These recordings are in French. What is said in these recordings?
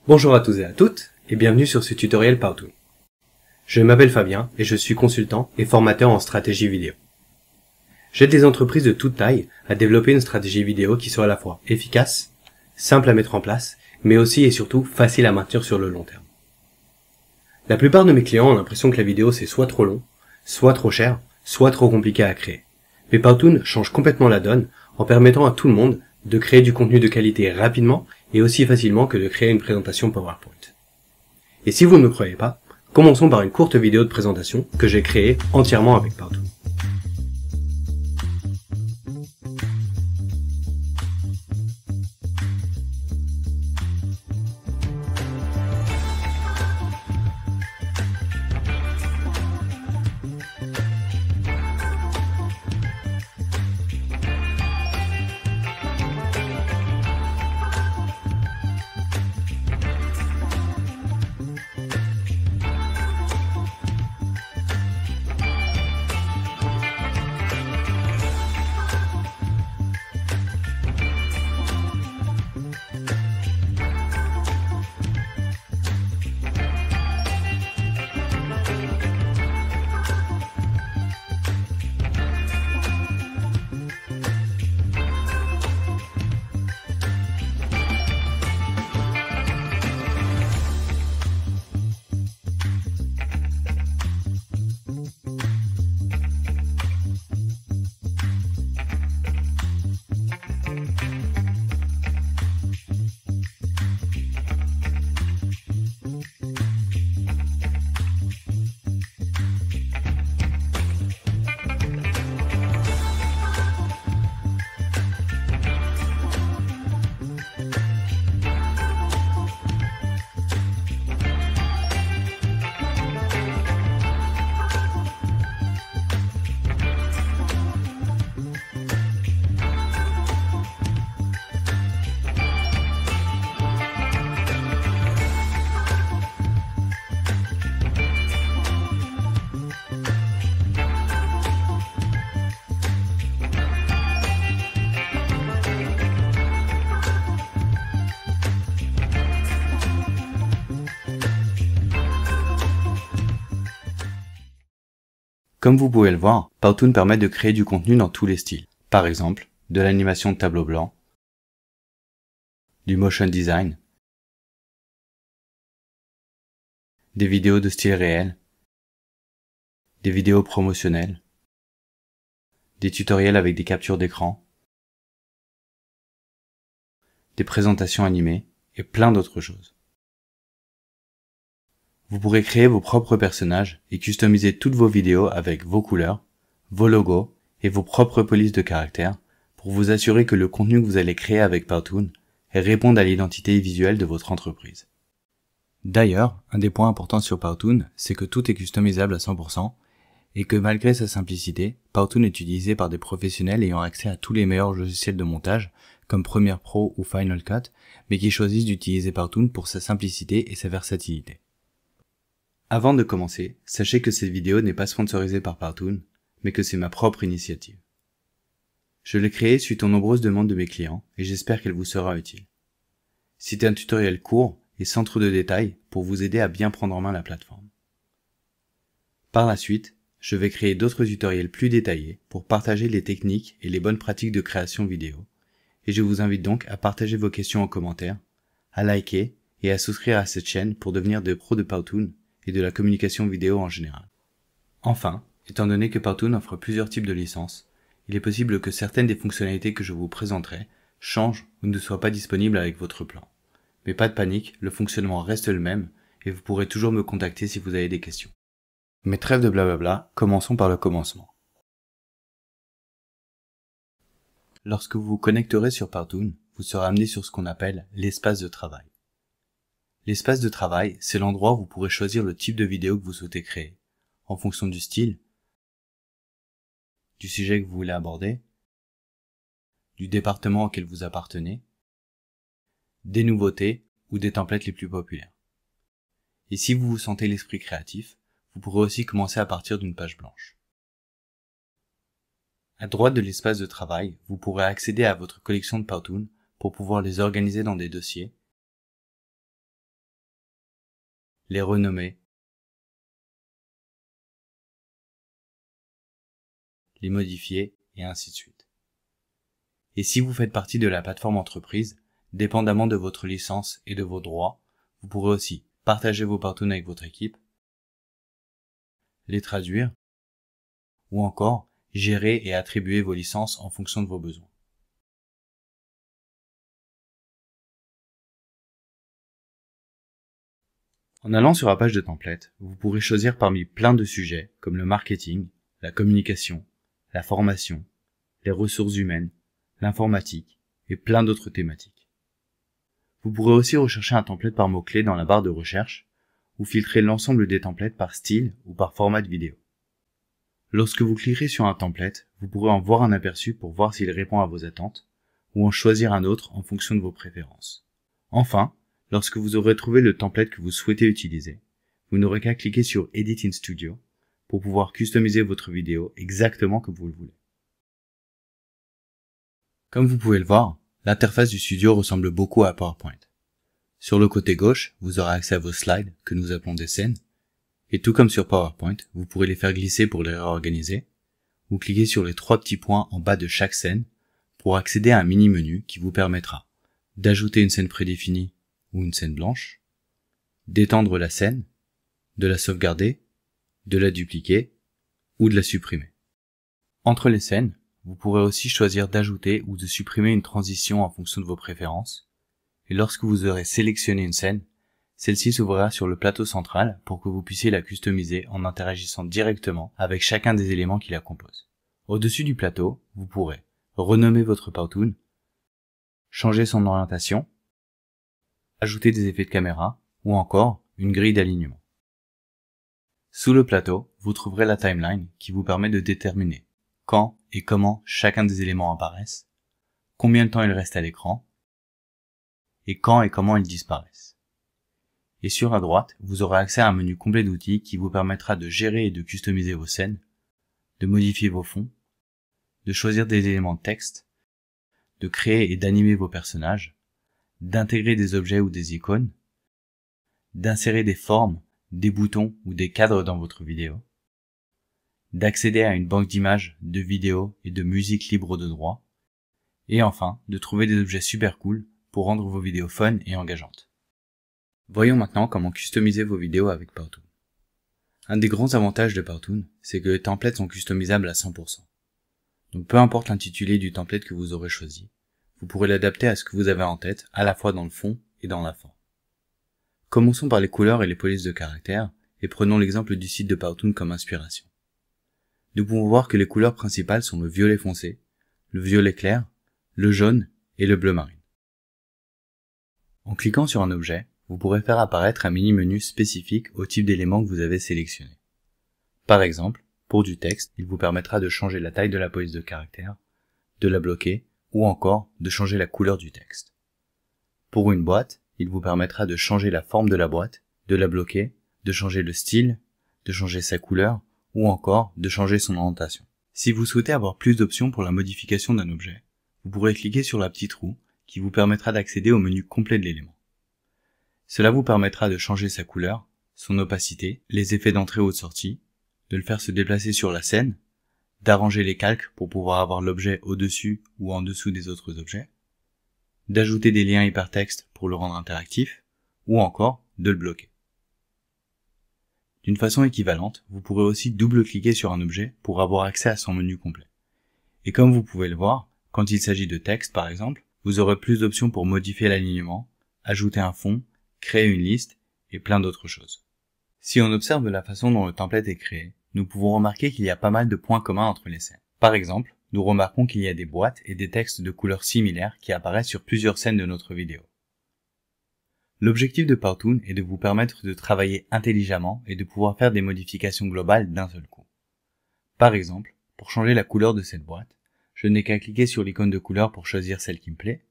Bonjour à tous et à toutes, et bienvenue sur ce tutoriel Powtoon. Je m'appelle Fabien et je suis consultant et formateur en stratégie vidéo. J'aide des entreprises de toute taille à développer une stratégie vidéo qui soit à la fois efficace, simple à mettre en place, mais aussi et surtout facile à maintenir sur le long terme. La plupart de mes clients ont l'impression que la vidéo c'est soit trop long, soit trop cher, soit trop compliqué à créer. Mais Powtoon change complètement la donne en permettant à tout le monde de créer du contenu de qualité rapidement et aussi facilement que de créer une présentation PowerPoint. Et si vous ne me croyez pas, commençons par une courte vidéo de présentation que j'ai créée entièrement avec Powtoon. Comme vous pouvez le voir, Powtoon permet de créer du contenu dans tous les styles. Par exemple, de l'animation de tableau blanc, du motion design, des vidéos de style réel, des vidéos promotionnelles, des tutoriels avec des captures d'écran, des présentations animées et plein d'autres choses. Vous pourrez créer vos propres personnages et customiser toutes vos vidéos avec vos couleurs, vos logos et vos propres polices de caractères pour vous assurer que le contenu que vous allez créer avec Powtoon réponde à l'identité visuelle de votre entreprise. D'ailleurs, un des points importants sur Powtoon, c'est que tout est customisable à 100% et que malgré sa simplicité, Powtoon est utilisé par des professionnels ayant accès à tous les meilleurs logiciels de montage comme Premiere Pro ou Final Cut, mais qui choisissent d'utiliser Powtoon pour sa simplicité et sa versatilité. Avant de commencer, sachez que cette vidéo n'est pas sponsorisée par Powtoon, mais que c'est ma propre initiative. Je l'ai créée suite aux nombreuses demandes de mes clients et j'espère qu'elle vous sera utile. C'est un tutoriel court et sans trop de détails pour vous aider à bien prendre en main la plateforme. Par la suite, je vais créer d'autres tutoriels plus détaillés pour partager les techniques et les bonnes pratiques de création vidéo et je vous invite donc à partager vos questions en commentaire, à liker et à souscrire à cette chaîne pour devenir des pros de Powtoon et de la communication vidéo en général. Enfin, étant donné que Powtoon offre plusieurs types de licences, il est possible que certaines des fonctionnalités que je vous présenterai changent ou ne soient pas disponibles avec votre plan. Mais pas de panique, le fonctionnement reste le même et vous pourrez toujours me contacter si vous avez des questions. Mais trêve de blablabla, commençons par le commencement. Lorsque vous vous connecterez sur Powtoon, vous serez amené sur ce qu'on appelle l'espace de travail. L'espace de travail, c'est l'endroit où vous pourrez choisir le type de vidéo que vous souhaitez créer, en fonction du style, du sujet que vous voulez aborder, du département auquel vous appartenez, des nouveautés ou des templates les plus populaires. Et si vous vous sentez l'esprit créatif, vous pourrez aussi commencer à partir d'une page blanche. À droite de l'espace de travail, vous pourrez accéder à votre collection de Powtoon pour pouvoir les organiser dans des dossiers les renommer, les modifier et ainsi de suite. Et si vous faites partie de la plateforme entreprise, dépendamment de votre licence et de vos droits, vous pourrez aussi partager vos Powtoon avec votre équipe, les traduire, ou encore gérer et attribuer vos licences en fonction de vos besoins. En allant sur la page de template, vous pourrez choisir parmi plein de sujets comme le marketing, la communication, la formation, les ressources humaines, l'informatique et plein d'autres thématiques. Vous pourrez aussi rechercher un template par mots-clés dans la barre de recherche ou filtrer l'ensemble des templates par style ou par format de vidéo. Lorsque vous cliquerez sur un template, vous pourrez en voir un aperçu pour voir s'il répond à vos attentes ou en choisir un autre en fonction de vos préférences. Enfin, lorsque vous aurez trouvé le template que vous souhaitez utiliser, vous n'aurez qu'à cliquer sur Edit in Studio pour pouvoir customiser votre vidéo exactement comme vous le voulez. Comme vous pouvez le voir, l'interface du studio ressemble beaucoup à PowerPoint. Sur le côté gauche, vous aurez accès à vos slides, que nous appelons des scènes, et tout comme sur PowerPoint, vous pourrez les faire glisser pour les réorganiser, ou cliquer sur les 3 petits points en bas de chaque scène pour accéder à un mini-menu qui vous permettra d'ajouter une scène prédéfinie ou une scène blanche, d'étendre la scène, de la sauvegarder, de la dupliquer ou de la supprimer. Entre les scènes, vous pourrez aussi choisir d'ajouter ou de supprimer une transition en fonction de vos préférences, et lorsque vous aurez sélectionné une scène, celle-ci s'ouvrira sur le plateau central pour que vous puissiez la customiser en interagissant directement avec chacun des éléments qui la composent. Au-dessus du plateau, vous pourrez renommer votre Powtoon, changer son orientation, ajouter des effets de caméra ou encore une grille d'alignement. Sous le plateau, vous trouverez la timeline qui vous permet de déterminer quand et comment chacun des éléments apparaissent, combien de temps ils restent à l'écran et quand et comment ils disparaissent. Et sur à droite, vous aurez accès à un menu complet d'outils qui vous permettra de gérer et de customiser vos scènes, de modifier vos fonds, de choisir des éléments de texte, de créer et d'animer vos personnages, d'intégrer des objets ou des icônes, d'insérer des formes, des boutons ou des cadres dans votre vidéo, d'accéder à une banque d'images, de vidéos et de musique libre de droit, et enfin, de trouver des objets super cool pour rendre vos vidéos fun et engageantes. Voyons maintenant comment customiser vos vidéos avec Powtoon. Un des grands avantages de Powtoon, c'est que les templates sont customisables à 100%. Donc peu importe l'intitulé du template que vous aurez choisi, vous pourrez l'adapter à ce que vous avez en tête, à la fois dans le fond et dans la forme. Commençons par les couleurs et les polices de caractères, et prenons l'exemple du site de Powtoon comme inspiration. Nous pouvons voir que les couleurs principales sont le violet foncé, le violet clair, le jaune et le bleu marine. En cliquant sur un objet, vous pourrez faire apparaître un mini-menu spécifique au type d'élément que vous avez sélectionné. Par exemple, pour du texte, il vous permettra de changer la taille de la police de caractère, de la bloquer ou encore de changer la couleur du texte. Pour une boîte, il vous permettra de changer la forme de la boîte, de la bloquer, de changer le style, de changer sa couleur ou encore de changer son orientation. Si vous souhaitez avoir plus d'options pour la modification d'un objet, vous pourrez cliquer sur la petite roue qui vous permettra d'accéder au menu complet de l'élément. Cela vous permettra de changer sa couleur, son opacité, les effets d'entrée ou de sortie, de le faire se déplacer sur la scène, d'arranger les calques pour pouvoir avoir l'objet au-dessus ou en dessous des autres objets, d'ajouter des liens hypertextes pour le rendre interactif, ou encore de le bloquer. D'une façon équivalente, vous pourrez aussi double-cliquer sur un objet pour avoir accès à son menu complet. Et comme vous pouvez le voir, quand il s'agit de texte par exemple, vous aurez plus d'options pour modifier l'alignement, ajouter un fond, créer une liste et plein d'autres choses. Si on observe la façon dont le template est créé, nous pouvons remarquer qu'il y a pas mal de points communs entre les scènes. Par exemple, nous remarquons qu'il y a des boîtes et des textes de couleurs similaires qui apparaissent sur plusieurs scènes de notre vidéo. L'objectif de Powtoon est de vous permettre de travailler intelligemment et de pouvoir faire des modifications globales d'un seul coup. Par exemple, pour changer la couleur de cette boîte, je n'ai qu'à cliquer sur l'icône de couleur pour choisir celle qui me plaît,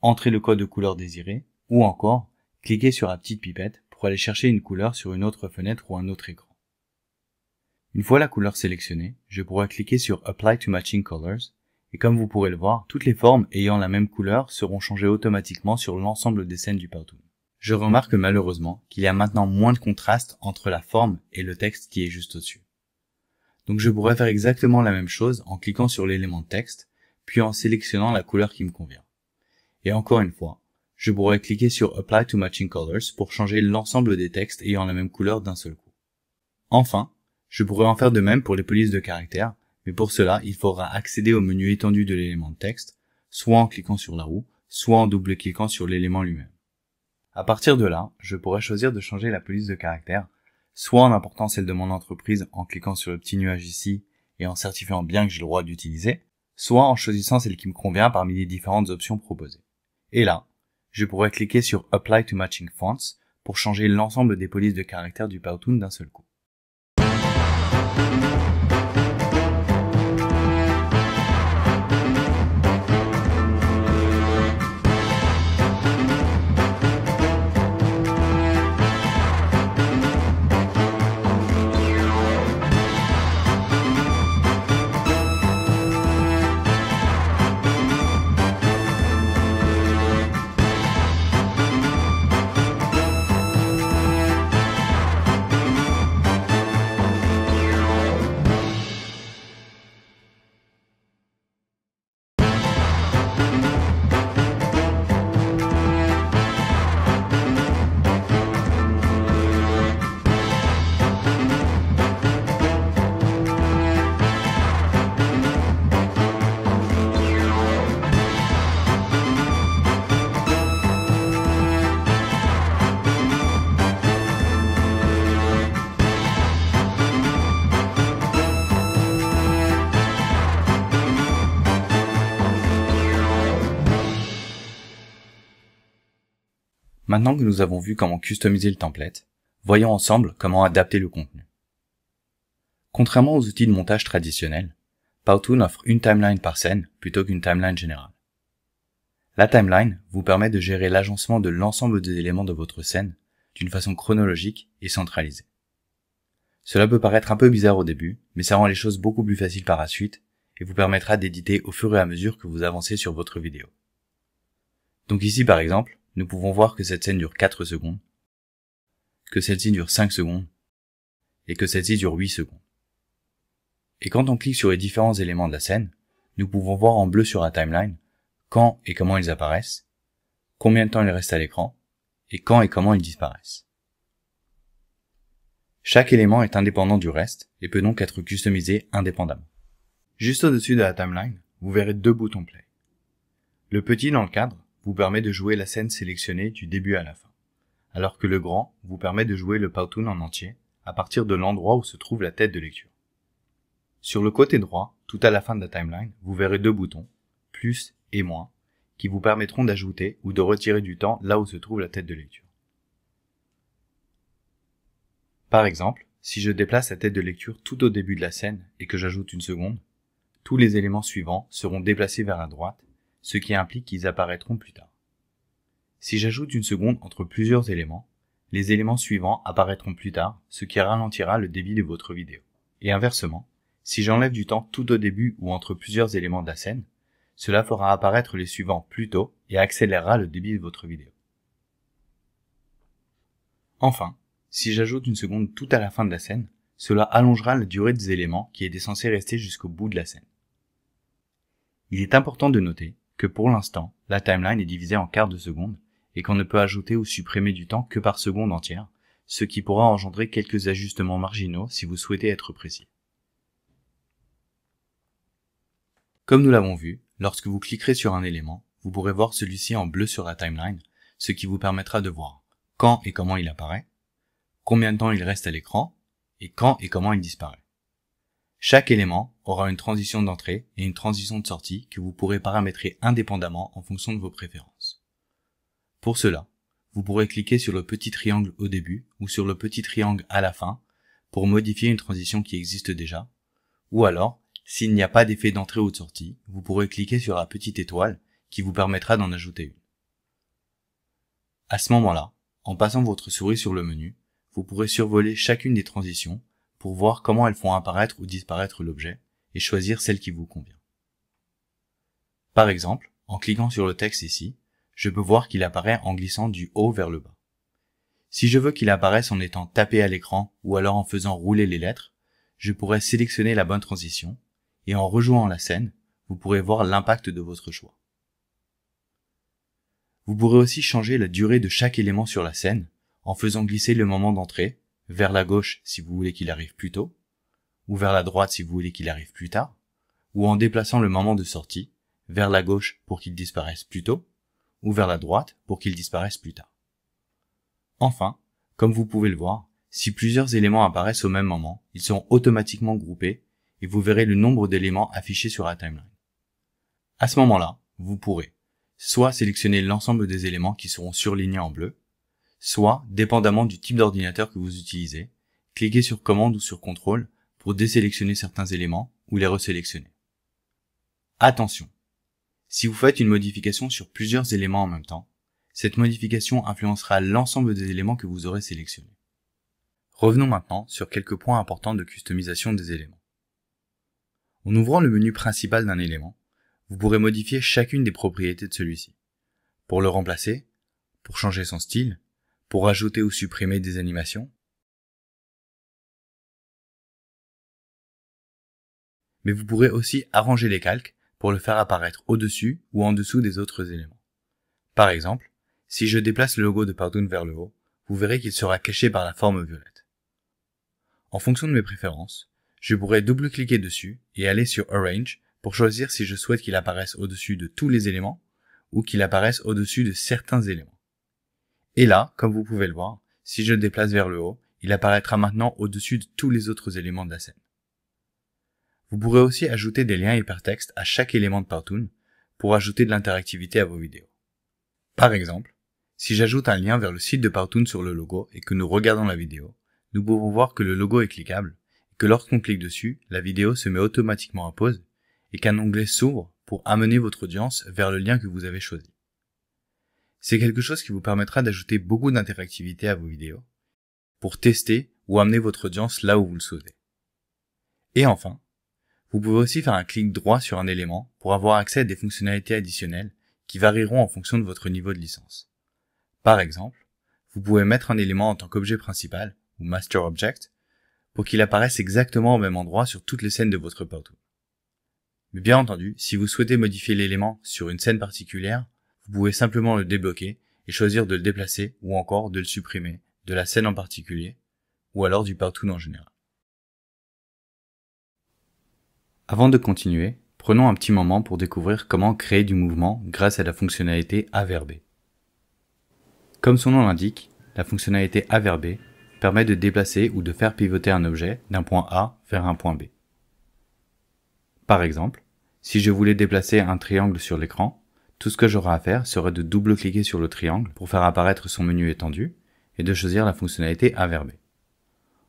entrer le code de couleur désiré, ou encore cliquer sur la petite pipette pour aller chercher une couleur sur une autre fenêtre ou un autre écran. Une fois la couleur sélectionnée, je pourrai cliquer sur Apply to Matching Colors, et comme vous pourrez le voir, toutes les formes ayant la même couleur seront changées automatiquement sur l'ensemble des scènes du Powtoon. Je remarque malheureusement qu'il y a maintenant moins de contraste entre la forme et le texte qui est juste au-dessus. Donc je pourrais faire exactement la même chose en cliquant sur l'élément de texte, puis en sélectionnant la couleur qui me convient. Et encore une fois, je pourrais cliquer sur Apply to Matching Colors pour changer l'ensemble des textes ayant la même couleur d'un seul coup. Enfin, je pourrais en faire de même pour les polices de caractères, mais pour cela, il faudra accéder au menu étendu de l'élément de texte, soit en cliquant sur la roue, soit en double-cliquant sur l'élément lui-même. À partir de là, je pourrais choisir de changer la police de caractère, soit en important celle de mon entreprise en cliquant sur le petit nuage ici et en certifiant bien que j'ai le droit d'utiliser, soit en choisissant celle qui me convient parmi les différentes options proposées. Et là, je pourrais cliquer sur Apply to Matching Fonts pour changer l'ensemble des polices de caractère du Powtoon d'un seul coup. Maintenant que nous avons vu comment customiser le template, voyons ensemble comment adapter le contenu. Contrairement aux outils de montage traditionnels, Powtoon offre une timeline par scène plutôt qu'une timeline générale. La timeline vous permet de gérer l'agencement de l'ensemble des éléments de votre scène d'une façon chronologique et centralisée. Cela peut paraître un peu bizarre au début, mais ça rend les choses beaucoup plus faciles par la suite et vous permettra d'éditer au fur et à mesure que vous avancez sur votre vidéo. Donc ici par exemple, nous pouvons voir que cette scène dure 4 secondes, que celle-ci dure 5 secondes, et que celle-ci dure 8 secondes. Et quand on clique sur les différents éléments de la scène, nous pouvons voir en bleu sur la timeline quand et comment ils apparaissent, combien de temps ils restent à l'écran, et quand et comment ils disparaissent. Chaque élément est indépendant du reste et peut donc être customisé indépendamment. Juste au-dessus de la timeline, vous verrez 2 boutons play. Le petit dans le cadre vous permet de jouer la scène sélectionnée du début à la fin, alors que le grand vous permet de jouer le Powtoon en entier à partir de l'endroit où se trouve la tête de lecture. Sur le côté droit, tout à la fin de la timeline, vous verrez 2 boutons, plus et moins, qui vous permettront d'ajouter ou de retirer du temps là où se trouve la tête de lecture. Par exemple, si je déplace la tête de lecture tout au début de la scène et que j'ajoute 1 seconde, tous les éléments suivants seront déplacés vers la droite, ce qui implique qu'ils apparaîtront plus tard. Si j'ajoute 1 seconde entre plusieurs éléments, les éléments suivants apparaîtront plus tard, ce qui ralentira le débit de votre vidéo. Et inversement, si j'enlève du temps tout au début ou entre plusieurs éléments de la scène, cela fera apparaître les suivants plus tôt et accélérera le débit de votre vidéo. Enfin, si j'ajoute 1 seconde tout à la fin de la scène, cela allongera la durée des éléments qui était censée rester jusqu'au bout de la scène. Il est important de noter que pour l'instant, la timeline est divisée en quarts de seconde et qu'on ne peut ajouter ou supprimer du temps que par seconde entière, ce qui pourra engendrer quelques ajustements marginaux si vous souhaitez être précis. Comme nous l'avons vu, lorsque vous cliquerez sur un élément, vous pourrez voir celui-ci en bleu sur la timeline, ce qui vous permettra de voir quand et comment il apparaît, combien de temps il reste à l'écran, et quand et comment il disparaît. Chaque élément aura une transition d'entrée et une transition de sortie que vous pourrez paramétrer indépendamment en fonction de vos préférences. Pour cela, vous pourrez cliquer sur le petit triangle au début ou sur le petit triangle à la fin pour modifier une transition qui existe déjà, ou alors, s'il n'y a pas d'effet d'entrée ou de sortie, vous pourrez cliquer sur la petite étoile qui vous permettra d'en ajouter une. À ce moment-là, en passant votre souris sur le menu, vous pourrez survoler chacune des transitions pour voir comment elles font apparaître ou disparaître l'objet et choisir celle qui vous convient. Par exemple, en cliquant sur le texte ici, je peux voir qu'il apparaît en glissant du haut vers le bas. Si je veux qu'il apparaisse en étant tapé à l'écran ou alors en faisant rouler les lettres, je pourrais sélectionner la bonne transition et en rejouant la scène, vous pourrez voir l'impact de votre choix. Vous pourrez aussi changer la durée de chaque élément sur la scène en faisant glisser le moment d'entrée vers la gauche si vous voulez qu'il arrive plus tôt, ou vers la droite si vous voulez qu'il arrive plus tard, ou en déplaçant le moment de sortie vers la gauche pour qu'il disparaisse plus tôt, ou vers la droite pour qu'il disparaisse plus tard. Enfin, comme vous pouvez le voir, si plusieurs éléments apparaissent au même moment, ils seront automatiquement groupés et vous verrez le nombre d'éléments affichés sur la timeline. À ce moment-là, vous pourrez soit sélectionner l'ensemble des éléments qui seront surlignés en bleu, soit, dépendamment du type d'ordinateur que vous utilisez, cliquez sur commande ou sur contrôle pour désélectionner certains éléments ou les resélectionner. Attention! Si vous faites une modification sur plusieurs éléments en même temps, cette modification influencera l'ensemble des éléments que vous aurez sélectionnés. Revenons maintenant sur quelques points importants de customisation des éléments. En ouvrant le menu principal d'un élément, vous pourrez modifier chacune des propriétés de celui-ci. Pour le remplacer, pour changer son style, pour ajouter ou supprimer des animations. Mais vous pourrez aussi arranger les calques pour le faire apparaître au-dessus ou en dessous des autres éléments. Par exemple, si je déplace le logo de Powtoon vers le haut, vous verrez qu'il sera caché par la forme violette. En fonction de mes préférences, je pourrais double-cliquer dessus et aller sur Arrange pour choisir si je souhaite qu'il apparaisse au-dessus de tous les éléments ou qu'il apparaisse au-dessus de certains éléments. Et là, comme vous pouvez le voir, si je le déplace vers le haut, il apparaîtra maintenant au-dessus de tous les autres éléments de la scène. Vous pourrez aussi ajouter des liens hypertextes à chaque élément de Powtoon pour ajouter de l'interactivité à vos vidéos. Par exemple, si j'ajoute un lien vers le site de Powtoon sur le logo et que nous regardons la vidéo, nous pouvons voir que le logo est cliquable et que lorsqu'on clique dessus, la vidéo se met automatiquement en pause et qu'un onglet s'ouvre pour amener votre audience vers le lien que vous avez choisi. C'est quelque chose qui vous permettra d'ajouter beaucoup d'interactivité à vos vidéos pour tester ou amener votre audience là où vous le souhaitez. Et enfin, vous pouvez aussi faire un clic droit sur un élément pour avoir accès à des fonctionnalités additionnelles qui varieront en fonction de votre niveau de licence. Par exemple, vous pouvez mettre un élément en tant qu'objet principal ou Master Object pour qu'il apparaisse exactement au même endroit sur toutes les scènes de votre Powtoon. Mais bien entendu, si vous souhaitez modifier l'élément sur une scène particulière, vous pouvez simplement le débloquer et choisir de le déplacer ou encore de le supprimer de la scène en particulier ou alors du Powtoon en général. Avant de continuer, prenons un petit moment pour découvrir comment créer du mouvement grâce à la fonctionnalité Averber. Comme son nom l'indique, la fonctionnalité Averber permet de déplacer ou de faire pivoter un objet d'un point A vers un point B. Par exemple, si je voulais déplacer un triangle sur l'écran, tout ce que j'aurai à faire serait de double-cliquer sur le triangle pour faire apparaître son menu étendu et de choisir la fonctionnalité Averber.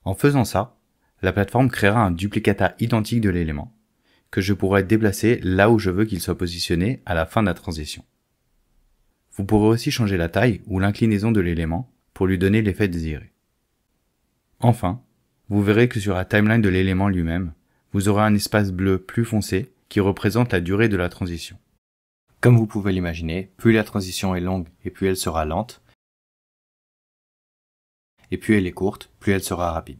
En faisant ça, la plateforme créera un duplicata identique de l'élément que je pourrai déplacer là où je veux qu'il soit positionné à la fin de la transition. Vous pourrez aussi changer la taille ou l'inclinaison de l'élément pour lui donner l'effet désiré. Enfin, vous verrez que sur la timeline de l'élément lui-même, vous aurez un espace bleu plus foncé qui représente la durée de la transition. Comme vous pouvez l'imaginer, plus la transition est longue et plus elle sera lente, et plus elle est courte, plus elle sera rapide.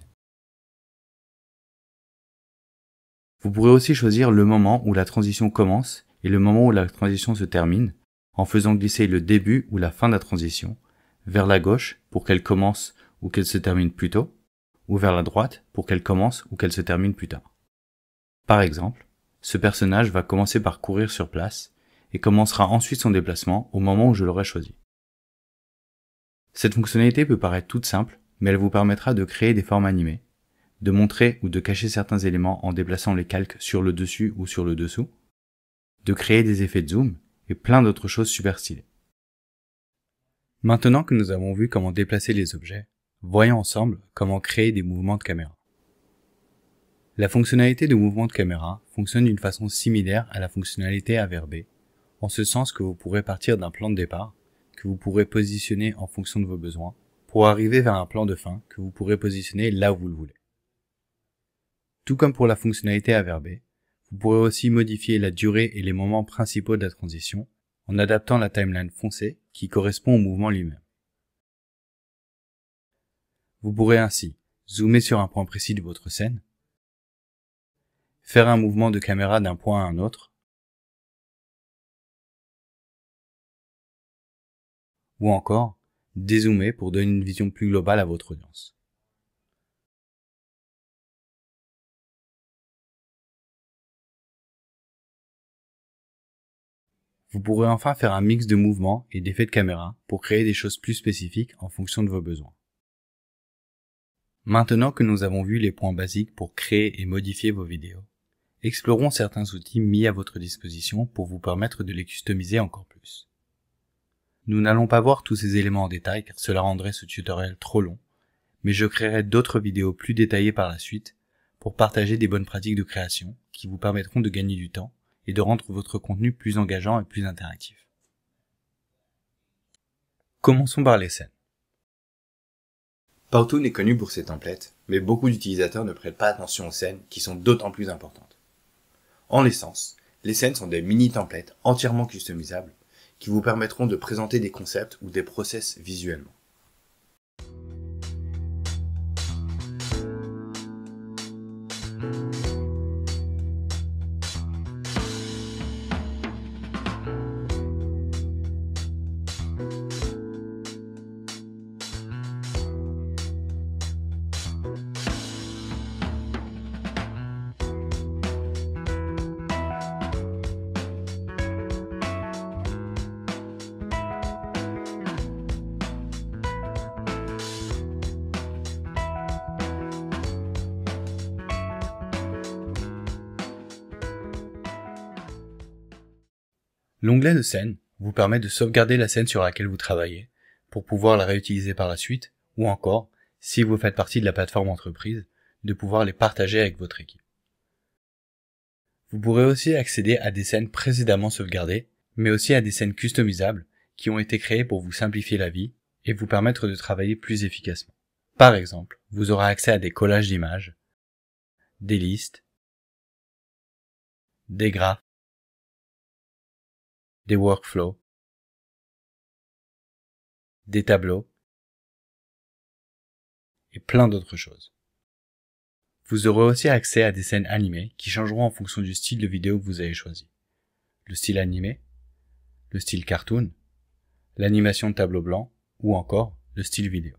Vous pourrez aussi choisir le moment où la transition commence et le moment où la transition se termine en faisant glisser le début ou la fin de la transition vers la gauche pour qu'elle commence ou qu'elle se termine plus tôt, ou vers la droite pour qu'elle commence ou qu'elle se termine plus tard. Par exemple, ce personnage va commencer par courir sur place et commencera ensuite son déplacement au moment où je l'aurai choisi. Cette fonctionnalité peut paraître toute simple, mais elle vous permettra de créer des formes animées, de montrer ou de cacher certains éléments en déplaçant les calques sur le dessus ou sur le dessous, de créer des effets de zoom et plein d'autres choses super stylées. Maintenant que nous avons vu comment déplacer les objets, voyons ensemble comment créer des mouvements de caméra. La fonctionnalité de mouvement de caméra fonctionne d'une façon similaire à la fonctionnalité Averber, en ce sens que vous pourrez partir d'un plan de départ, que vous pourrez positionner en fonction de vos besoins, pour arriver vers un plan de fin que vous pourrez positionner là où vous le voulez. Tout comme pour la fonctionnalité Averber, vous pourrez aussi modifier la durée et les moments principaux de la transition en adaptant la timeline foncée qui correspond au mouvement lui-même. Vous pourrez ainsi zoomer sur un point précis de votre scène, faire un mouvement de caméra d'un point à un autre, ou encore dézoomer pour donner une vision plus globale à votre audience. Vous pourrez enfin faire un mix de mouvements et d'effets de caméra pour créer des choses plus spécifiques en fonction de vos besoins. Maintenant que nous avons vu les points basiques pour créer et modifier vos vidéos, explorons certains outils mis à votre disposition pour vous permettre de les customiser encore plus. Nous n'allons pas voir tous ces éléments en détail car cela rendrait ce tutoriel trop long, mais je créerai d'autres vidéos plus détaillées par la suite pour partager des bonnes pratiques de création qui vous permettront de gagner du temps et de rendre votre contenu plus engageant et plus interactif. Commençons par les scènes. Powtoon est connu pour ses templates, mais beaucoup d'utilisateurs ne prêtent pas attention aux scènes qui sont d'autant plus importantes. En l'essence, les scènes sont des mini-templates entièrement customisables qui vous permettront de présenter des concepts ou des process visuellement. L'onglet de scène vous permet de sauvegarder la scène sur laquelle vous travaillez pour pouvoir la réutiliser par la suite ou encore, si vous faites partie de la plateforme entreprise, de pouvoir les partager avec votre équipe. Vous pourrez aussi accéder à des scènes précédemment sauvegardées, mais aussi à des scènes customisables qui ont été créées pour vous simplifier la vie et vous permettre de travailler plus efficacement. Par exemple, vous aurez accès à des collages d'images, des listes, des graphes, des workflows, des tableaux et plein d'autres choses. Vous aurez aussi accès à des scènes animées qui changeront en fonction du style de vidéo que vous avez choisi. Le style animé, le style cartoon, l'animation de tableau blanc ou encore le style vidéo.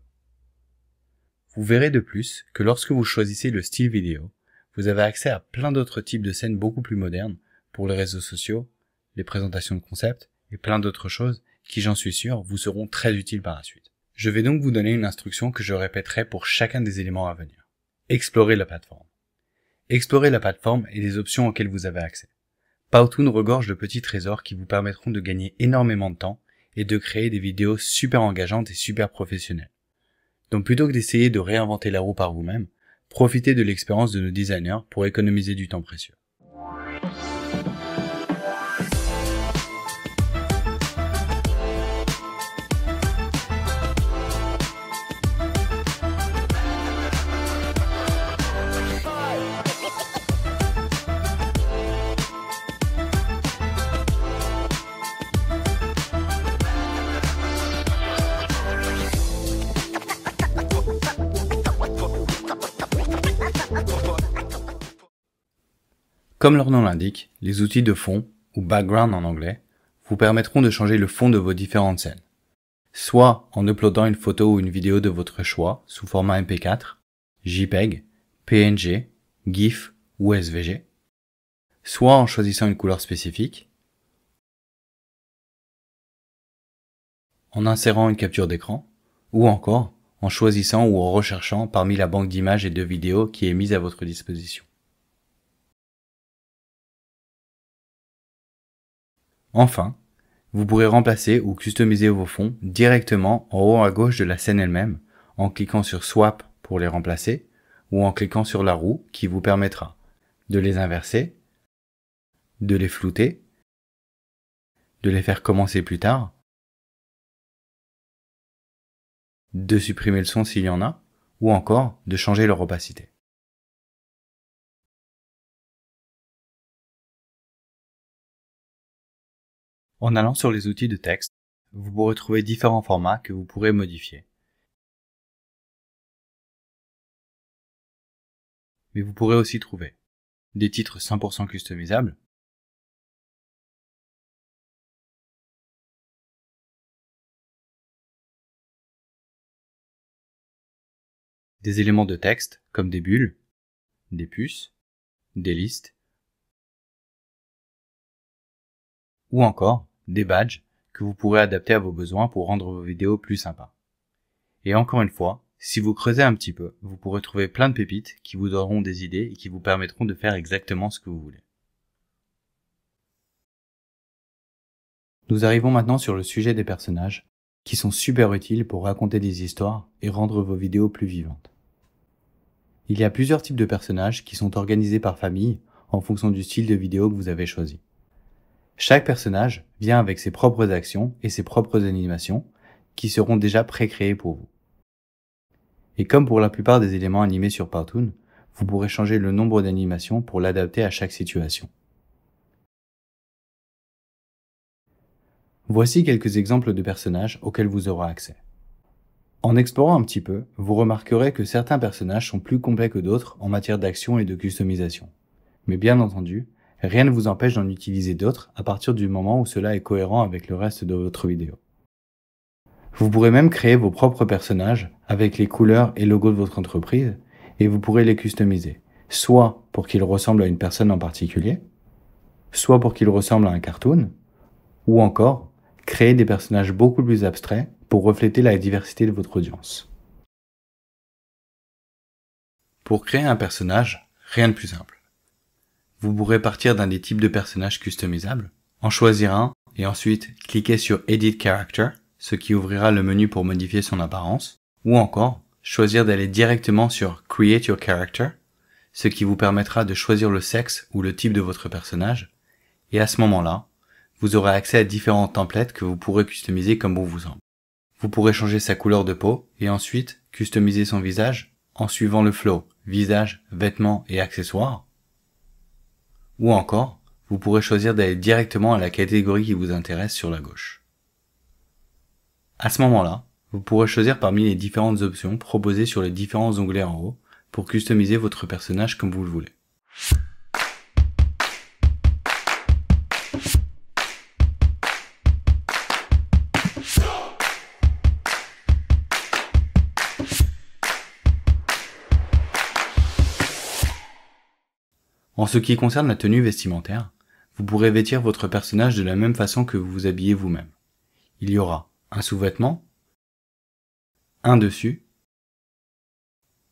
Vous verrez de plus que lorsque vous choisissez le style vidéo, vous avez accès à plein d'autres types de scènes beaucoup plus modernes pour les réseaux sociaux, les présentations de concepts et plein d'autres choses qui, j'en suis sûr, vous seront très utiles par la suite. Je vais donc vous donner une instruction que je répéterai pour chacun des éléments à venir. Explorez la plateforme. Explorez la plateforme et les options auxquelles vous avez accès. Powtoon regorge de petits trésors qui vous permettront de gagner énormément de temps et de créer des vidéos super engageantes et super professionnelles. Donc plutôt que d'essayer de réinventer la roue par vous-même, profitez de l'expérience de nos designers pour économiser du temps précieux. Comme leur nom l'indique, les outils de fond, ou background en anglais, vous permettront de changer le fond de vos différentes scènes. Soit en uploadant une photo ou une vidéo de votre choix sous format MP4, JPEG, PNG, GIF ou SVG, soit en choisissant une couleur spécifique, en insérant une capture d'écran, ou encore en choisissant ou en recherchant parmi la banque d'images et de vidéos qui est mise à votre disposition. Enfin, vous pourrez remplacer ou customiser vos fonds directement en haut à gauche de la scène elle-même en cliquant sur Swap pour les remplacer ou en cliquant sur la roue qui vous permettra de les inverser, de les flouter, de les faire commencer plus tard, de supprimer le son s'il y en a ou encore de changer leur opacité. En allant sur les outils de texte, vous pourrez trouver différents formats que vous pourrez modifier. mais vous pourrez aussi trouver des titres 100% customisables, des éléments de texte comme des bulles, des puces, des listes, ou encore des badges que vous pourrez adapter à vos besoins pour rendre vos vidéos plus sympas. Et encore une fois, si vous creusez un petit peu, vous pourrez trouver plein de pépites qui vous donneront des idées et qui vous permettront de faire exactement ce que vous voulez. Nous arrivons maintenant sur le sujet des personnages, qui sont super utiles pour raconter des histoires et rendre vos vidéos plus vivantes. Il y a plusieurs types de personnages qui sont organisés par famille en fonction du style de vidéo que vous avez choisi. Chaque personnage vient avec ses propres actions et ses propres animations qui seront déjà pré-créées pour vous. Et comme pour la plupart des éléments animés sur Powtoon, vous pourrez changer le nombre d'animations pour l'adapter à chaque situation. Voici quelques exemples de personnages auxquels vous aurez accès. En explorant un petit peu, vous remarquerez que certains personnages sont plus complets que d'autres en matière d'action et de customisation. Mais bien entendu, rien ne vous empêche d'en utiliser d'autres à partir du moment où cela est cohérent avec le reste de votre vidéo. Vous pourrez même créer vos propres personnages avec les couleurs et logos de votre entreprise et vous pourrez les customiser, soit pour qu'ils ressemblent à une personne en particulier, soit pour qu'ils ressemblent à un cartoon, ou encore créer des personnages beaucoup plus abstraits pour refléter la diversité de votre audience. Pour créer un personnage, rien de plus simple. Vous pourrez partir d'un des types de personnages customisables, en choisir un et ensuite cliquer sur Edit Character, ce qui ouvrira le menu pour modifier son apparence, ou encore choisir d'aller directement sur Create Your Character, ce qui vous permettra de choisir le sexe ou le type de votre personnage, et à ce moment-là, vous aurez accès à différents templates que vous pourrez customiser comme bon vous semble. Vous pourrez changer sa couleur de peau et ensuite customiser son visage en suivant le flow visage, vêtements et accessoires. Ou encore, vous pourrez choisir d'aller directement à la catégorie qui vous intéresse sur la gauche. À ce moment-là, vous pourrez choisir parmi les différentes options proposées sur les différents onglets en haut pour customiser votre personnage comme vous le voulez. En ce qui concerne la tenue vestimentaire, vous pourrez vêtir votre personnage de la même façon que vous vous habillez vous-même. Il y aura un sous-vêtement, un dessus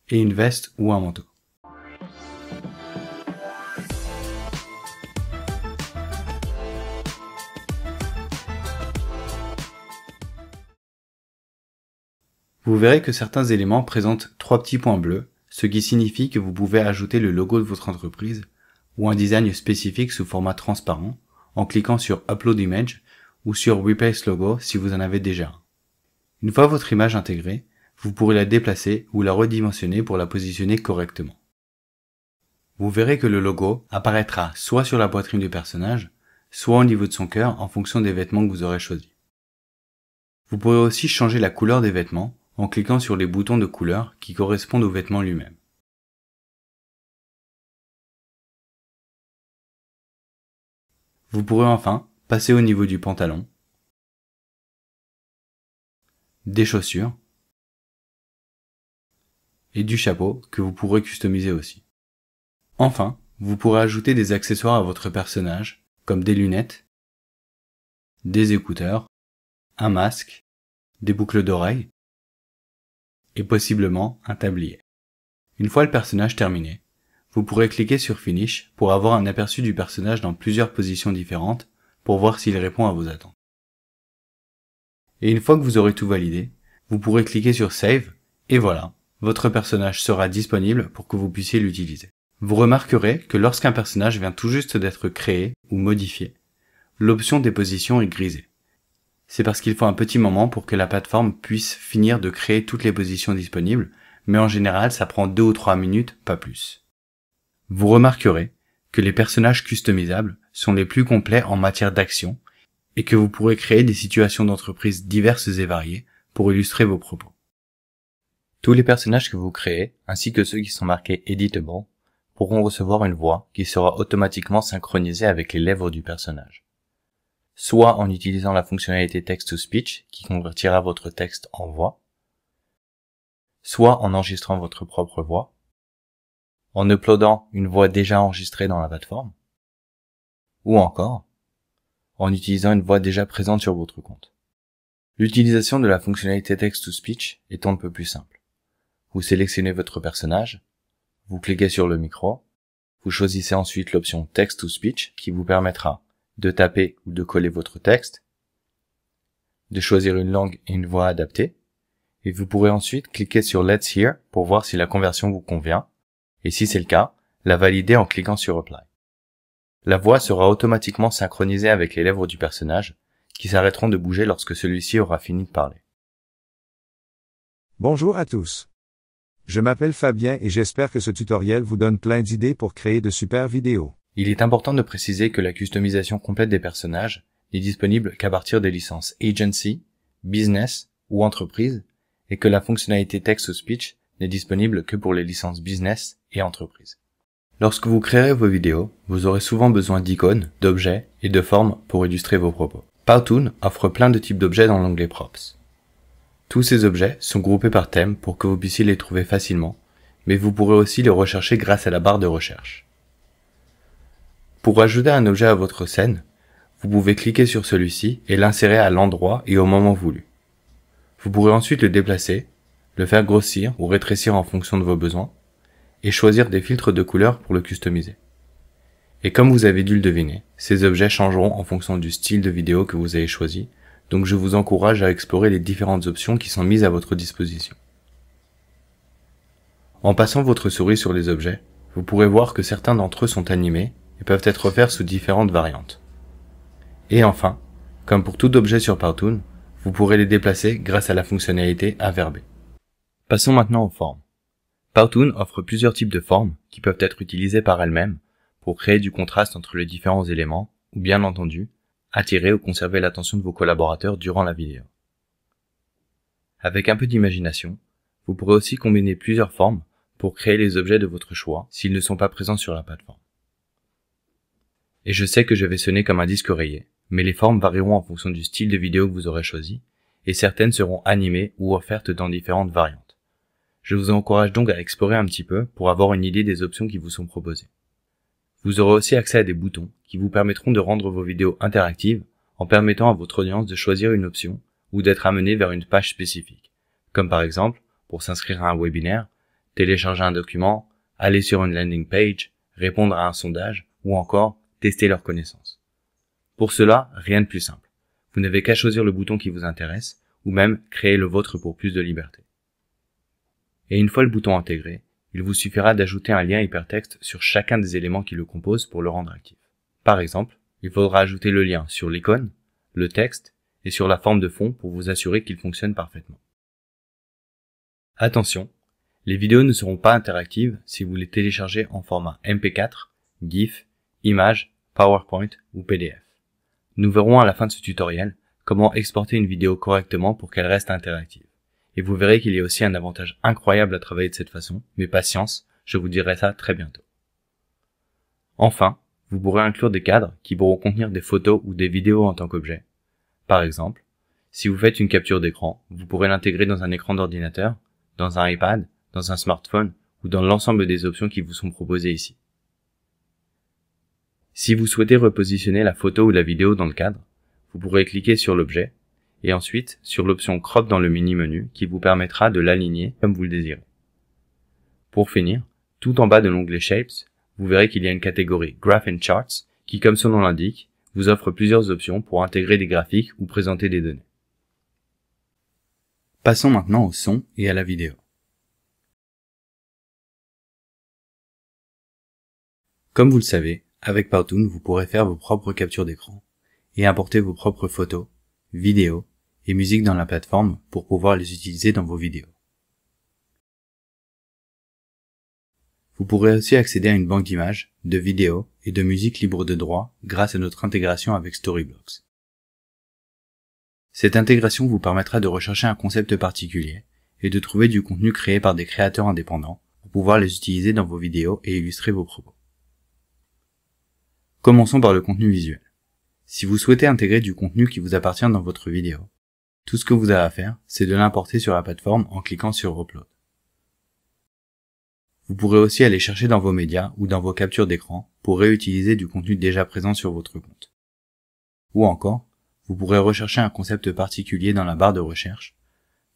et une veste ou un manteau. Vous verrez que certains éléments présentent 3 petits points bleus, ce qui signifie que vous pouvez ajouter le logo de votre entreprise ou un design spécifique sous format transparent en cliquant sur Upload Image ou sur Replace Logo si vous en avez déjà un. Une fois votre image intégrée, vous pourrez la déplacer ou la redimensionner pour la positionner correctement. Vous verrez que le logo apparaîtra soit sur la poitrine du personnage, soit au niveau de son cœur en fonction des vêtements que vous aurez choisis. Vous pourrez aussi changer la couleur des vêtements en cliquant sur les boutons de couleur qui correspondent au vêtement lui-même. Vous pourrez enfin passer au niveau du pantalon, des chaussures et du chapeau que vous pourrez customiser aussi. Enfin, vous pourrez ajouter des accessoires à votre personnage comme des lunettes, des écouteurs, un masque, des boucles d'oreilles et possiblement un tablier. Une fois le personnage terminé, vous pourrez cliquer sur Finish pour avoir un aperçu du personnage dans plusieurs positions différentes pour voir s'il répond à vos attentes. Et une fois que vous aurez tout validé, vous pourrez cliquer sur Save et voilà, votre personnage sera disponible pour que vous puissiez l'utiliser. Vous remarquerez que lorsqu'un personnage vient tout juste d'être créé ou modifié, l'option des positions est grisée. C'est parce qu'il faut un petit moment pour que la plateforme puisse finir de créer toutes les positions disponibles, mais en général ça prend 2 ou 3 minutes, pas plus. Vous remarquerez que les personnages customisables sont les plus complets en matière d'action et que vous pourrez créer des situations d'entreprise diverses et variées pour illustrer vos propos. Tous les personnages que vous créez, ainsi que ceux qui sont marqués Editable, pourront recevoir une voix qui sera automatiquement synchronisée avec les lèvres du personnage. Soit en utilisant la fonctionnalité text-to-speech qui convertira votre texte en voix, soit en enregistrant votre propre voix, en uploadant une voix déjà enregistrée dans la plateforme, ou encore en utilisant une voix déjà présente sur votre compte. L'utilisation de la fonctionnalité text-to-speech est un peu plus simple. Vous sélectionnez votre personnage, vous cliquez sur le micro, vous choisissez ensuite l'option text-to-speech qui vous permettra de taper ou de coller votre texte, de choisir une langue et une voix adaptée, et vous pourrez ensuite cliquer sur Let's Hear pour voir si la conversion vous convient, et si c'est le cas, la valider en cliquant sur Apply. La voix sera automatiquement synchronisée avec les lèvres du personnage, qui s'arrêteront de bouger lorsque celui-ci aura fini de parler. Bonjour à tous. Je m'appelle Fabien et j'espère que ce tutoriel vous donne plein d'idées pour créer de super vidéos. Il est important de préciser que la customisation complète des personnages n'est disponible qu'à partir des licences Agency, Business ou Entreprise, et que la fonctionnalité Text-to-Speech n'est disponible que pour les licences Business et Entreprise. Lorsque vous créerez vos vidéos, vous aurez souvent besoin d'icônes, d'objets et de formes pour illustrer vos propos. Powtoon offre plein de types d'objets dans l'onglet Props. Tous ces objets sont groupés par thème pour que vous puissiez les trouver facilement, mais vous pourrez aussi les rechercher grâce à la barre de recherche. Pour ajouter un objet à votre scène, vous pouvez cliquer sur celui-ci et l'insérer à l'endroit et au moment voulu. Vous pourrez ensuite le déplacer, le faire grossir ou rétrécir en fonction de vos besoins, et choisir des filtres de couleurs pour le customiser. Et comme vous avez dû le deviner, ces objets changeront en fonction du style de vidéo que vous avez choisi, donc je vous encourage à explorer les différentes options qui sont mises à votre disposition. En passant votre souris sur les objets, vous pourrez voir que certains d'entre eux sont animés et peuvent être offerts sous différentes variantes. Et enfin, comme pour tout objet sur Powtoon, vous pourrez les déplacer grâce à la fonctionnalité Inverber. Passons maintenant aux formes. Powtoon offre plusieurs types de formes qui peuvent être utilisées par elles-mêmes pour créer du contraste entre les différents éléments ou bien entendu, attirer ou conserver l'attention de vos collaborateurs durant la vidéo. Avec un peu d'imagination, vous pourrez aussi combiner plusieurs formes pour créer les objets de votre choix s'ils ne sont pas présents sur la plateforme. Et je sais que je vais sonner comme un disque rayé, mais les formes varieront en fonction du style de vidéo que vous aurez choisi, et certaines seront animées ou offertes dans différentes variantes. Je vous encourage donc à explorer un petit peu pour avoir une idée des options qui vous sont proposées. Vous aurez aussi accès à des boutons qui vous permettront de rendre vos vidéos interactives en permettant à votre audience de choisir une option ou d'être amené vers une page spécifique, comme par exemple pour s'inscrire à un webinaire, télécharger un document, aller sur une landing page, répondre à un sondage ou encore tester leurs connaissances. Pour cela, rien de plus simple. Vous n'avez qu'à choisir le bouton qui vous intéresse ou même créer le vôtre pour plus de liberté. Et une fois le bouton intégré, il vous suffira d'ajouter un lien hypertexte sur chacun des éléments qui le composent pour le rendre actif. Par exemple, il faudra ajouter le lien sur l'icône, le texte et sur la forme de fond pour vous assurer qu'il fonctionne parfaitement. Attention, les vidéos ne seront pas interactives si vous les téléchargez en format MP4, GIF, image, PowerPoint ou PDF. Nous verrons à la fin de ce tutoriel comment exporter une vidéo correctement pour qu'elle reste interactive. Et vous verrez qu'il y a aussi un avantage incroyable à travailler de cette façon, mais patience, je vous dirai ça très bientôt. Enfin, vous pourrez inclure des cadres qui pourront contenir des photos ou des vidéos en tant qu'objet. Par exemple, si vous faites une capture d'écran, vous pourrez l'intégrer dans un écran d'ordinateur, dans un iPad, dans un smartphone ou dans l'ensemble des options qui vous sont proposées ici. Si vous souhaitez repositionner la photo ou la vidéo dans le cadre, vous pourrez cliquer sur l'objet et ensuite sur l'option Crop dans le mini-menu qui vous permettra de l'aligner comme vous le désirez. Pour finir, tout en bas de l'onglet Shapes, vous verrez qu'il y a une catégorie Graph and Charts qui, comme son nom l'indique, vous offre plusieurs options pour intégrer des graphiques ou présenter des données. Passons maintenant au son et à la vidéo. Comme vous le savez, avec Powtoon, vous pourrez faire vos propres captures d'écran et importer vos propres photos, vidéos et musique dans la plateforme pour pouvoir les utiliser dans vos vidéos. Vous pourrez aussi accéder à une banque d'images, de vidéos et de musique libre de droit grâce à notre intégration avec Storyblocks. Cette intégration vous permettra de rechercher un concept particulier et de trouver du contenu créé par des créateurs indépendants pour pour pouvoir les utiliser dans vos vidéos et illustrer vos propos. Commençons par le contenu visuel. Si vous souhaitez intégrer du contenu qui vous appartient dans votre vidéo, tout ce que vous avez à faire, c'est de l'importer sur la plateforme en cliquant sur Upload. Vous pourrez aussi aller chercher dans vos médias ou dans vos captures d'écran pour réutiliser du contenu déjà présent sur votre compte. Ou encore, vous pourrez rechercher un concept particulier dans la barre de recherche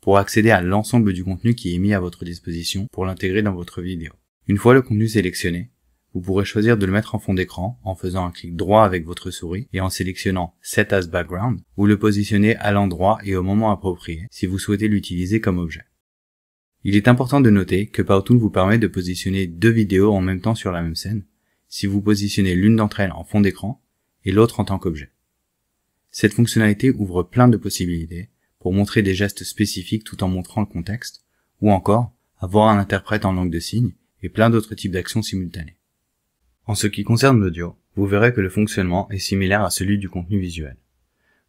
pour accéder à l'ensemble du contenu qui est mis à votre disposition pour l'intégrer dans votre vidéo. Une fois le contenu sélectionné, vous pourrez choisir de le mettre en fond d'écran en faisant un clic droit avec votre souris et en sélectionnant Set as Background ou le positionner à l'endroit et au moment approprié si vous souhaitez l'utiliser comme objet. Il est important de noter que Powtoon vous permet de positionner deux vidéos en même temps sur la même scène si vous positionnez l'une d'entre elles en fond d'écran et l'autre en tant qu'objet. Cette fonctionnalité ouvre plein de possibilités pour montrer des gestes spécifiques tout en montrant le contexte ou encore avoir un interprète en langue de signes et plein d'autres types d'actions simultanées. En ce qui concerne l'audio, vous verrez que le fonctionnement est similaire à celui du contenu visuel.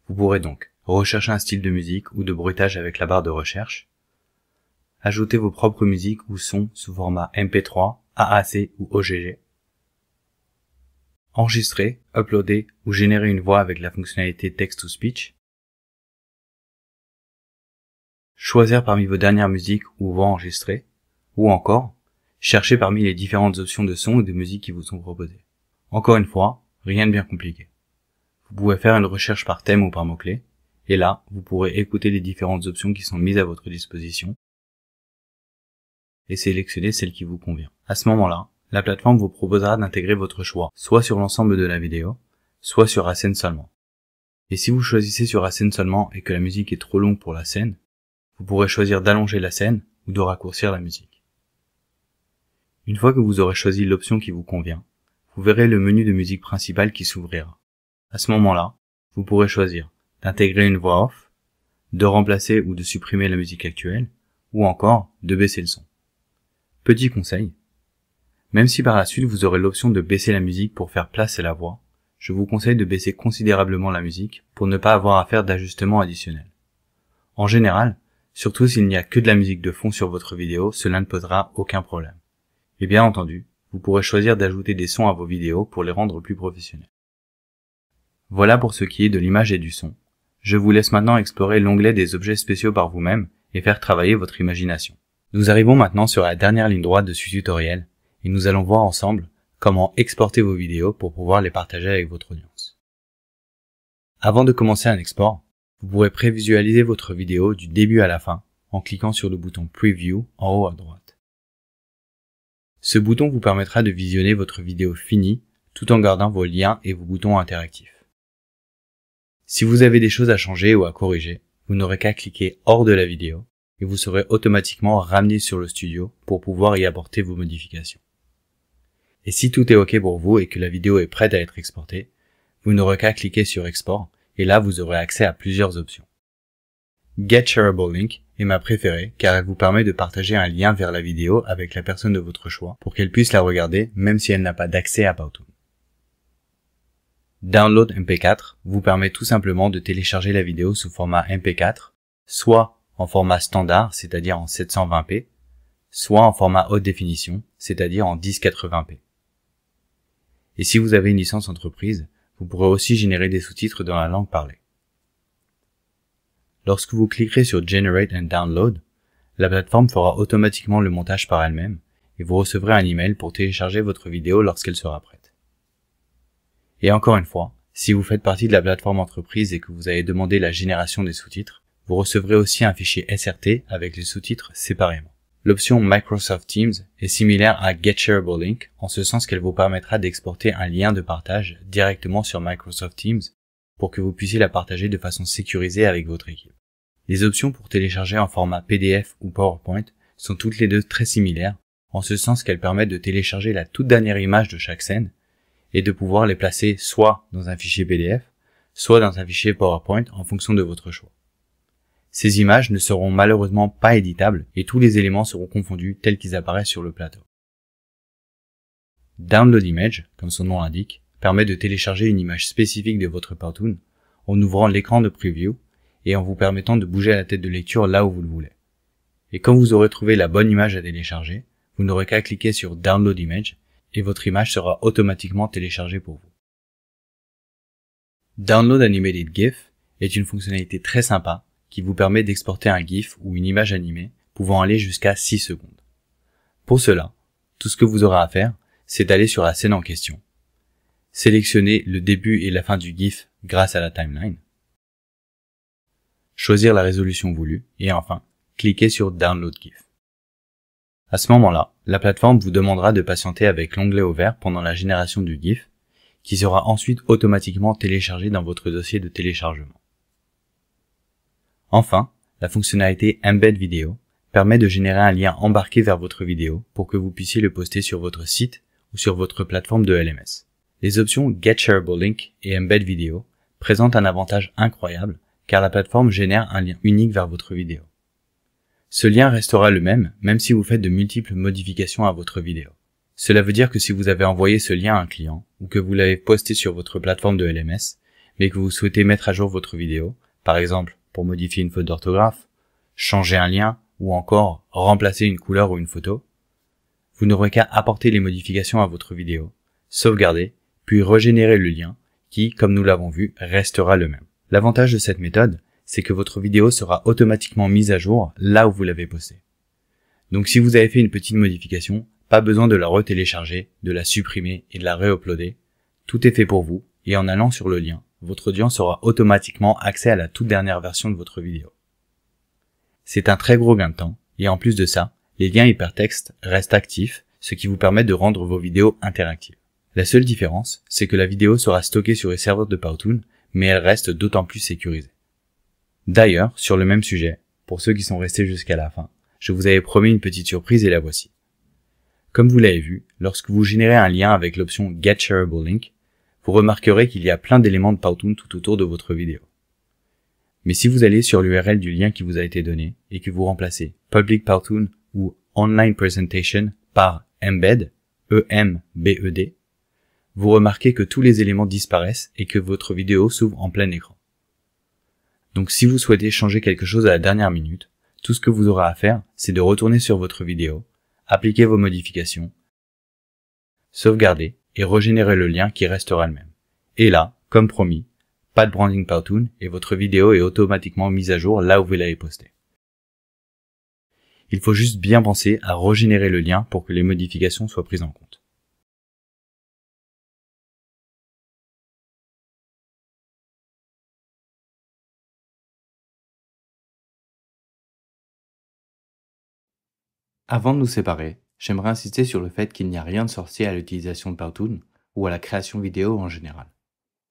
Vous pourrez donc rechercher un style de musique ou de bruitage avec la barre de recherche, ajouter vos propres musiques ou sons sous format MP3, AAC ou OGG, enregistrer, uploader ou générer une voix avec la fonctionnalité Text-to-Speech, choisir parmi vos dernières musiques ou voix enregistrées, ou encore cherchez parmi les différentes options de son ou de musique qui vous sont proposées. Encore une fois, rien de bien compliqué. Vous pouvez faire une recherche par thème ou par mot-clé, et là, vous pourrez écouter les différentes options qui sont mises à votre disposition et sélectionner celle qui vous convient. À ce moment-là, la plateforme vous proposera d'intégrer votre choix, soit sur l'ensemble de la vidéo, soit sur la scène seulement. Et si vous choisissez sur la scène seulement et que la musique est trop longue pour la scène, vous pourrez choisir d'allonger la scène ou de raccourcir la musique. Une fois que vous aurez choisi l'option qui vous convient, vous verrez le menu de musique principale qui s'ouvrira. À ce moment-là, vous pourrez choisir d'intégrer une voix off, de remplacer ou de supprimer la musique actuelle, ou encore de baisser le son. Petit conseil, même si par la suite vous aurez l'option de baisser la musique pour faire place à la voix, je vous conseille de baisser considérablement la musique pour ne pas avoir à faire d'ajustements additionnels. En général, surtout s'il n'y a que de la musique de fond sur votre vidéo, cela ne posera aucun problème. Et bien entendu, vous pourrez choisir d'ajouter des sons à vos vidéos pour les rendre plus professionnels. Voilà pour ce qui est de l'image et du son. Je vous laisse maintenant explorer l'onglet des objets spéciaux par vous-même et faire travailler votre imagination. Nous arrivons maintenant sur la dernière ligne droite de ce tutoriel et nous allons voir ensemble comment exporter vos vidéos pour pouvoir les partager avec votre audience. Avant de commencer un export, vous pourrez prévisualiser votre vidéo du début à la fin en cliquant sur le bouton Preview en haut à droite. Ce bouton vous permettra de visionner votre vidéo finie tout en gardant vos liens et vos boutons interactifs. Si vous avez des choses à changer ou à corriger, vous n'aurez qu'à cliquer hors de la vidéo et vous serez automatiquement ramené sur le studio pour pouvoir y apporter vos modifications. Et si tout est OK pour vous et que la vidéo est prête à être exportée, vous n'aurez qu'à cliquer sur Export et là vous aurez accès à plusieurs options. Get Shareable Link est ma préférée car elle vous permet de partager un lien vers la vidéo avec la personne de votre choix pour qu'elle puisse la regarder même si elle n'a pas d'accès à Powtoon. Download MP4 vous permet tout simplement de télécharger la vidéo sous format MP4, soit en format standard, c'est-à-dire en 720p, soit en format haute définition, c'est-à-dire en 1080p. Et si vous avez une licence entreprise, vous pourrez aussi générer des sous-titres dans la langue parlée. Lorsque vous cliquerez sur Generate and Download, la plateforme fera automatiquement le montage par elle-même et vous recevrez un email pour télécharger votre vidéo lorsqu'elle sera prête. Et encore une fois, si vous faites partie de la plateforme entreprise et que vous avez demandé la génération des sous-titres, vous recevrez aussi un fichier SRT avec les sous-titres séparément. L'option Microsoft Teams est similaire à Get Shareable Link en ce sens qu'elle vous permettra d'exporter un lien de partage directement sur Microsoft Teams pour que vous puissiez la partager de façon sécurisée avec votre équipe. Les options pour télécharger en format PDF ou PowerPoint sont toutes les deux très similaires, en ce sens qu'elles permettent de télécharger la toute dernière image de chaque scène et de pouvoir les placer soit dans un fichier PDF, soit dans un fichier PowerPoint en fonction de votre choix. Ces images ne seront malheureusement pas éditables et tous les éléments seront confondus tels qu'ils apparaissent sur le plateau. Download Image, comme son nom l'indique, permet de télécharger une image spécifique de votre Powtoon en ouvrant l'écran de preview et en vous permettant de bouger la tête de lecture là où vous le voulez. Et quand vous aurez trouvé la bonne image à télécharger, Vous n'aurez qu'à cliquer sur Download Image et votre image sera automatiquement téléchargée pour vous. Download Animated GIF est une fonctionnalité très sympa qui vous permet d'exporter un GIF ou une image animée pouvant aller jusqu'à 6 secondes. Pour cela, tout ce que vous aurez à faire, c'est d'aller sur la scène en question, sélectionner le début et la fin du GIF grâce à la timeline, choisir la résolution voulue et enfin, cliquer sur Download GIF. À ce moment-là, la plateforme vous demandera de patienter avec l'onglet ouvert pendant la génération du GIF, qui sera ensuite automatiquement téléchargé dans votre dossier de téléchargement. Enfin, la fonctionnalité Embed Video permet de générer un lien embarqué vers votre vidéo pour que vous puissiez le poster sur votre site ou sur votre plateforme de LMS. Les options Get Shareable Link et Embed Video présentent un avantage incroyable car la plateforme génère un lien unique vers votre vidéo. Ce lien restera le même si vous faites de multiples modifications à votre vidéo. Cela veut dire que si vous avez envoyé ce lien à un client ou que vous l'avez posté sur votre plateforme de LMS, mais que vous souhaitez mettre à jour votre vidéo, par exemple pour modifier une faute d'orthographe, changer un lien ou encore remplacer une couleur ou une photo, vous n'aurez qu'à apporter les modifications à votre vidéo, sauvegarder, puis régénérer le lien qui, comme nous l'avons vu, restera le même. L'avantage de cette méthode, c'est que votre vidéo sera automatiquement mise à jour là où vous l'avez postée. Donc si vous avez fait une petite modification, pas besoin de la retélécharger, de la supprimer et de la réuploader. Tout est fait pour vous et en allant sur le lien, votre audience aura automatiquement accès à la toute dernière version de votre vidéo. C'est un très gros gain de temps et en plus de ça, les liens hypertextes restent actifs, ce qui vous permet de rendre vos vidéos interactives. La seule différence, c'est que la vidéo sera stockée sur les serveurs de Powtoon, mais elle reste d'autant plus sécurisée. D'ailleurs, sur le même sujet, pour ceux qui sont restés jusqu'à la fin, je vous avais promis une petite surprise et la voici. Comme vous l'avez vu, lorsque vous générez un lien avec l'option Get Shareable Link, vous remarquerez qu'il y a plein d'éléments de Powtoon tout autour de votre vidéo. Mais si vous allez sur l'URL du lien qui vous a été donné et que vous remplacez Public Powtoon ou Online Presentation par Embed, E-M-B-E-D, vous remarquez que tous les éléments disparaissent et que votre vidéo s'ouvre en plein écran. Donc si vous souhaitez changer quelque chose à la dernière minute, tout ce que vous aurez à faire, c'est de retourner sur votre vidéo, appliquer vos modifications, sauvegarder et régénérer le lien qui restera le même. Et là, comme promis, pas de branding Powtoon et votre vidéo est automatiquement mise à jour là où vous l'avez postée. Il faut juste bien penser à régénérer le lien pour que les modifications soient prises en compte. Avant de nous séparer, j'aimerais insister sur le fait qu'il n'y a rien de sorcier à l'utilisation de Powtoon ou à la création vidéo en général.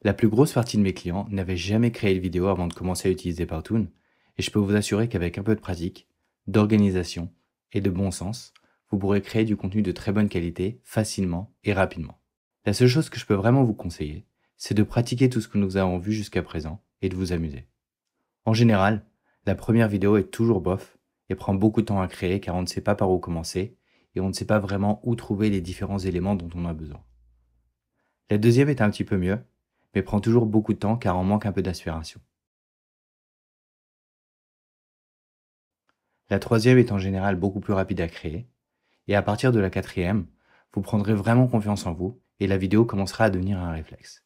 La plus grosse partie de mes clients n'avaient jamais créé de vidéo avant de commencer à utiliser Powtoon, et je peux vous assurer qu'avec un peu de pratique, d'organisation et de bon sens, vous pourrez créer du contenu de très bonne qualité facilement et rapidement. La seule chose que je peux vraiment vous conseiller, c'est de pratiquer tout ce que nous avons vu jusqu'à présent et de vous amuser. En général, la première vidéo est toujours bof et prend beaucoup de temps à créer car on ne sait pas par où commencer et on ne sait pas vraiment où trouver les différents éléments dont on a besoin. La deuxième est un petit peu mieux, mais prend toujours beaucoup de temps car on manque un peu d'inspiration. La troisième est en général beaucoup plus rapide à créer, et à partir de la quatrième, vous prendrez vraiment confiance en vous et la vidéo commencera à devenir un réflexe.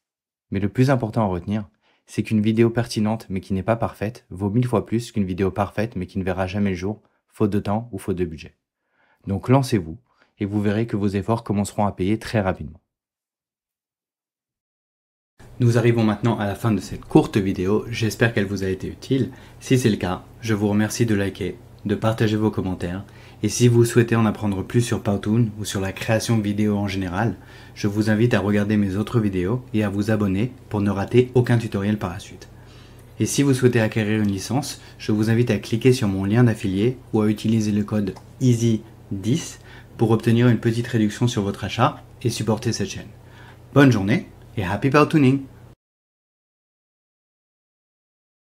Mais le plus important à retenir, c'est qu'une vidéo pertinente mais qui n'est pas parfaite vaut 1000 fois plus qu'une vidéo parfaite mais qui ne verra jamais le jour, faute de temps ou faute de budget. Donc lancez-vous et vous verrez que vos efforts commenceront à payer très rapidement. Nous arrivons maintenant à la fin de cette courte vidéo, j'espère qu'elle vous a été utile. Si c'est le cas, je vous remercie de liker, de partager vos commentaires, et si vous souhaitez en apprendre plus sur Powtoon ou sur la création vidéo en général, je vous invite à regarder mes autres vidéos et à vous abonner pour ne rater aucun tutoriel par la suite. Et si vous souhaitez acquérir une licence, je vous invite à cliquer sur mon lien d'affilié ou à utiliser le code EASY10 pour obtenir une petite réduction sur votre achat et supporter cette chaîne. Bonne journée et happy Powtooning!